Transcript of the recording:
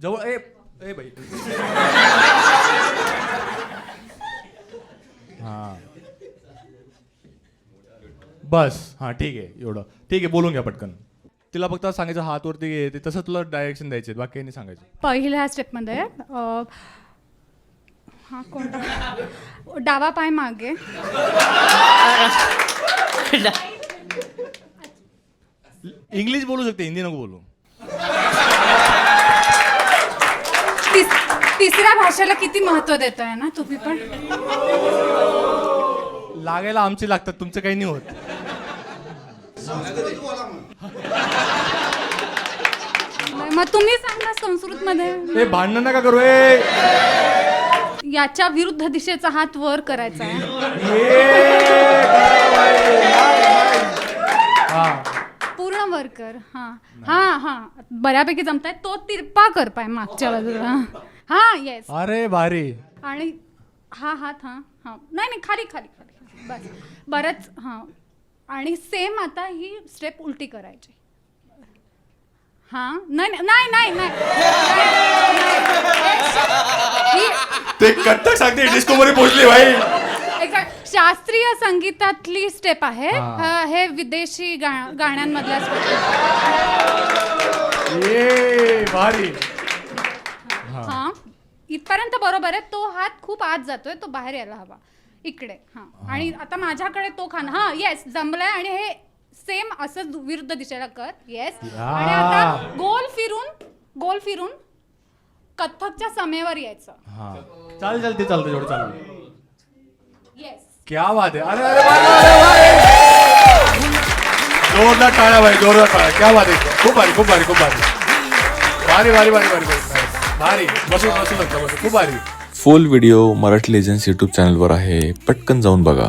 जवळ ए बाई. हा बस. हा ठीक आहे, एवढं ठीक आहे. बोलून घ्या पटकन. तिला फक्त सांगायचं हात वरती घे, ते तसं तुला डायरेक्शन द्यायचे, बाकी काही नाही सांगायचं. पहिल्या स्टेपमध्ये हा कोणता डावा पाय मागे. इंग्लिश बोलू शकते, हिंदी नको बोलू. तिसऱ्या भाषेला किती महत्व देतोय ना तुम्ही पण. लागायला आमची लागतात, तुमचं काही नाही होत. मग तुम्ही सांगा संस्कृत मध्ये. भांडण नका करू. याच्या विरुद्ध दिशेचा हात वर करायचा आहे. पूर्ण वर कर. हा हा हा बऱ्यापैकी जमताय. तो तिरपा कर पाय मागच्या बाजूला. हा येस. अरे भारी. आणि हा हात हा हा नाही खाली खाली खाली बस. बरंच हा. आणि सेम आता ही स्टेप उलटी करायची. हा नाही नाही नाही नाही ते कट्टक सांगते डिस्को मध्ये पोहोचली भाई. एक्झॅक्ट शास्त्रीय संगीतातली स्टेप आहे. हे विदेशी गाण्यांमधल्या स्टेप. भारी. हा इथपर्यंत बरोबर आहे. तो हात खूप आत जातोय, तो बाहेर यायला हवा इकडे. हा आणि आता माझ्याकडे तो खाना. हा येस जमलाय. आणि हे सेम असं विरुद्ध दिशेला कर. येस. आणि आता गोल फिरून कथ्थकच्या समेवर यायचं. चालते जेवढं चालू. येस. क्या बात आहे. अरे जोरदार टाळ्या भाई, जोरदार टाळ्या. क्या बात आहे. खूप भारी खूप भारी खूप भारी. भारी भारी भारी भारी भारी. बसून खूप भारी. फुल व्हिडिओ मराठी लेजन्स यूट्यूब चॅनलवर आहे, पटकन जाऊन बघा.